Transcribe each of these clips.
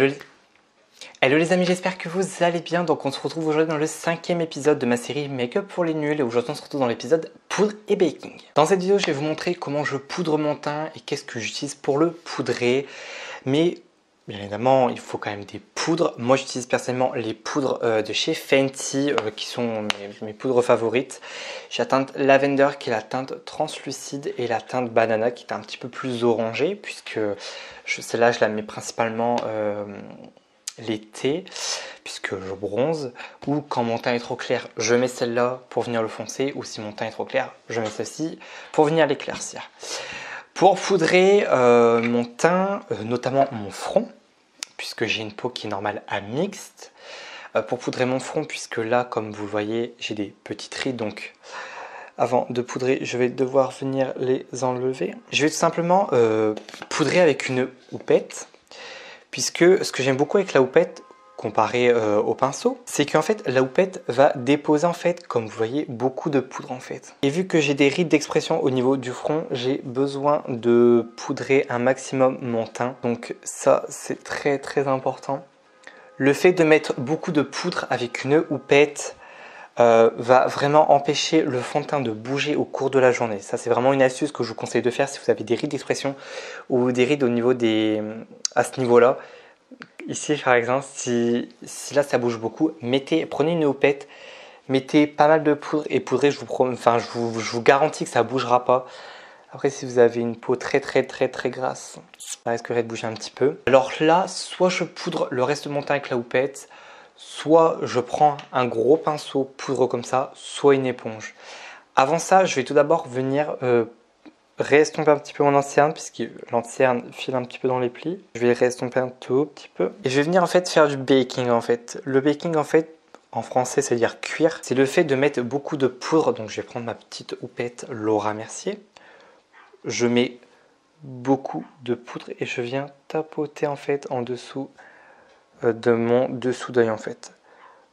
Hello, hello les amis, j'espère que vous allez bien. Donc on se retrouve aujourd'hui dans le 5e épisode de ma série Make-up pour les nuls. Et aujourd'hui on se retrouve dans l'épisode poudre et baking. Dans cette vidéo je vais vous montrer comment je poudre mon teint et qu'est-ce que j'utilise pour le poudrer. Mais bien évidemment il faut quand même des poudres. Moi j'utilise personnellement les poudres de chez Fenty qui sont mes poudres favorites. J'ai la teinte Lavender qui est la teinte translucide et la teinte Banana qui est un petit peu plus orangée puisque celle-là je la mets principalement l'été puisque je bronze, ou quand mon teint est trop clair je mets celle-là pour venir le foncer, ou si mon teint est trop clair je mets celle-ci pour venir l'éclaircir. Pour poudrer mon teint, notamment mon front, puisque j'ai une peau qui est normale à mixte, pour poudrer mon front, puisque là comme vous le voyez j'ai des petites rides, donc avant de poudrer je vais devoir venir les enlever. Je vais tout simplement poudrer avec une houppette, puisque ce que j'aime beaucoup avec la houppette comparé au pinceau, c'est qu'en fait la houppette va déposer en fait, comme vous voyez, beaucoup de poudre en fait. Et vu que j'ai des rides d'expression au niveau du front, j'ai besoin de poudrer un maximum mon teint. Donc ça c'est très très important. Le fait de mettre beaucoup de poudre avec une houppette va vraiment empêcher le fond de teint de bouger au cours de la journée. Ça c'est vraiment une astuce que je vous conseille de faire si vous avez des rides d'expression ou des rides au niveau à ce niveau-là. Ici par exemple, si là ça bouge beaucoup, prenez une houppette, mettez pas mal de poudre et poudrez, je vous garantis que ça ne bougera pas. Après si vous avez une peau très grasse, ça risquerait de bouger un petit peu. Alors là, soit je poudre le reste de mon teint avec la houppette, soit je prends un gros pinceau poudre comme ça, soit une éponge. Avant ça, je vais tout d'abord venir réestomper un petit peu mon lanterne, puisque lanterne file un petit peu dans les plis. Je vais réestomper un tout petit peu. Et je vais venir en fait faire du baking en fait. Le baking en fait, en français c'est dire cuire. C'est le fait de mettre beaucoup de poudre. Donc je vais prendre ma petite houppette Laura Mercier. Je mets beaucoup de poudre et je viens tapoter en fait en dessous de mon dessous d'œil en fait.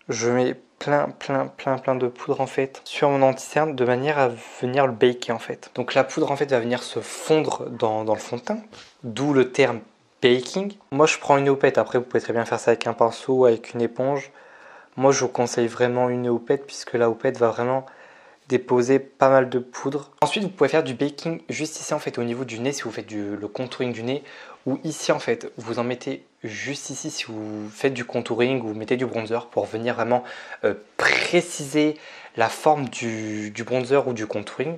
Je mets plein de poudre en fait sur mon anti-cerne de manière à venir le baker en fait. Donc la poudre en fait va venir se fondre dans le fond de teint, d'où le terme baking. Moi je prends une houppette, après vous pouvez très bien faire ça avec un pinceau ou avec une éponge. Moi je vous conseille vraiment une houppette puisque la houppette va vraiment déposer pas mal de poudre. Ensuite vous pouvez faire du baking juste ici en fait au niveau du nez si vous faites le contouring du nez, ou ici en fait vous en mettez juste ici si vous faites du contouring ou vous mettez du bronzer pour venir vraiment préciser la forme du bronzer ou du contouring.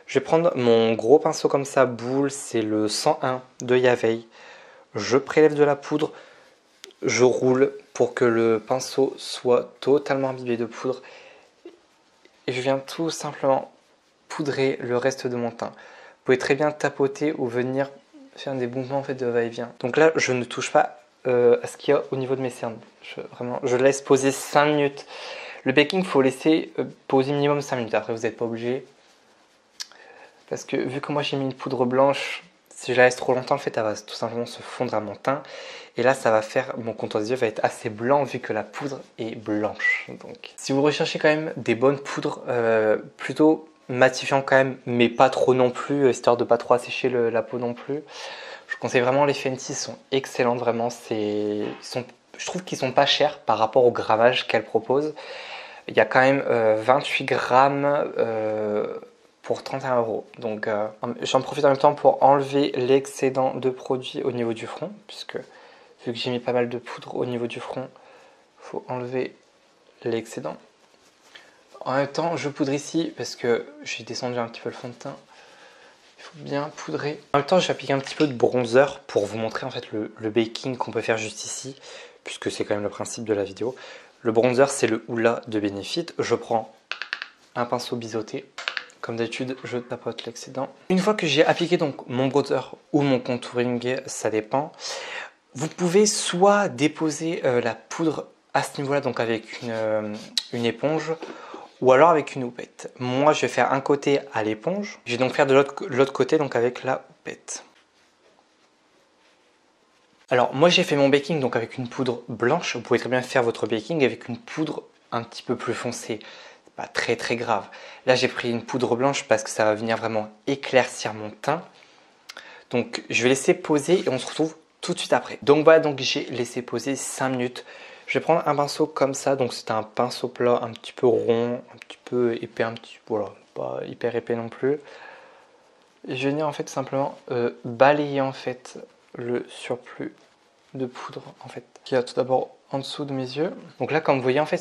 Je vais prendre mon gros pinceau comme ça, boule, c'est le 101 de Yaveil. Je prélève de la poudre, je roule pour que le pinceau soit totalement imbibé de poudre. Et je viens tout simplement poudrer le reste de mon teint. Vous pouvez très bien tapoter ou venir faire des mouvements en fait de va-et-vient. Donc là, je ne touche pas à ce qu'il y a au niveau de mes cernes. Je laisse poser 5 minutes. Le baking, il faut laisser poser minimum 5 minutes. Après, vous n'êtes pas obligé. Parce que vu que moi j'ai mis une poudre blanche, si je la laisse trop longtemps, en fait, elle va tout simplement se fondre à mon teint. Et là, ça va faire, mon contour des yeux va être assez blanc vu que la poudre est blanche. Donc, si vous recherchez quand même des bonnes poudres, plutôt matifiant quand même, mais pas trop non plus, histoire de pas trop assécher la peau non plus. Je vous conseille vraiment les Fenty, sont excellentes vraiment. Je trouve qu'ils sont pas chers par rapport au grammage qu'elles proposent. Il y a quand même 28 grammes pour 31 €. Donc j'en profite en même temps pour enlever l'excédent de produit au niveau du front, puisque vu que j'ai mis pas mal de poudre au niveau du front, il faut enlever l'excédent. En même temps, je poudre ici parce que j'ai descendu un petit peu le fond de teint. Il faut bien poudrer. En même temps, j'ai appliqué un petit peu de bronzer pour vous montrer en fait le baking qu'on peut faire juste ici, puisque c'est quand même le principe de la vidéo. Le bronzer, c'est le Hoola de Benefit. Je prends un pinceau biseauté. Comme d'habitude, je tapote l'excédent. Une fois que j'ai appliqué donc mon bronzer ou mon contouring, ça dépend, vous pouvez soit déposer la poudre à ce niveau-là, donc avec une éponge, ou alors avec une houppette. Moi, je vais faire un côté à l'éponge. Je vais donc faire de l'autre côté, donc avec la houppette. Alors, moi, j'ai fait mon baking donc avec une poudre blanche. Vous pouvez très bien faire votre baking avec une poudre un petit peu plus foncée. C'est pas très grave. Là, j'ai pris une poudre blanche parce que ça va venir vraiment éclaircir mon teint. Donc, je vais laisser poser et on se retrouve tout de suite après. Donc voilà, donc j'ai laissé poser 5 minutes. Je vais prendre un pinceau comme ça, donc c'est un pinceau plat un petit peu rond, un petit peu épais, voilà, pas hyper épais non plus. Et je vais venir en fait simplement balayer en fait le surplus de poudre en fait qui a tout d'abord en dessous de mes yeux. Donc là, comme vous voyez en fait,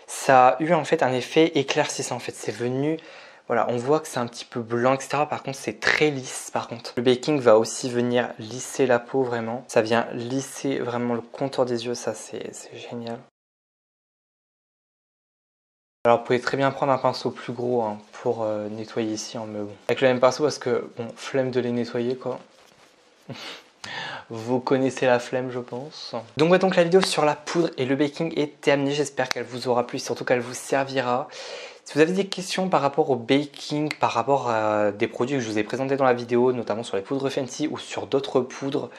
ça a eu en fait un effet éclaircissant en fait. C'est venu, voilà, on voit que c'est un petit peu blanc, etc. Par contre, c'est très lisse. Par contre, le baking va aussi venir lisser la peau vraiment. Ça vient lisser vraiment le contour des yeux. Ça, c'est génial. Alors, vous pouvez très bien prendre un pinceau plus gros hein, pour nettoyer ici, mais bon. Avec le même pinceau parce que, bon, flemme de les nettoyer quoi. Vous connaissez la flemme, je pense. Donc, ouais, donc la vidéo sur la poudre et le baking est terminée. J'espère qu'elle vous aura plu, surtout qu'elle vous servira. Si vous avez des questions par rapport au baking, par rapport à des produits que je vous ai présentés dans la vidéo, notamment sur les poudres Fenty ou sur d'autres poudres,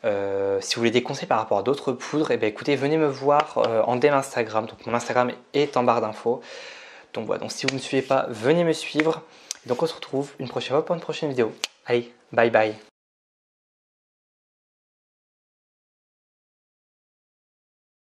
si vous voulez des conseils par rapport à d'autres poudres, eh bien, écoutez, venez me voir en DM Instagram. Donc mon Instagram est en barre d'infos. Donc voilà, donc si vous ne me suivez pas, venez me suivre. Donc on se retrouve une prochaine fois pour une prochaine vidéo. Allez, bye bye.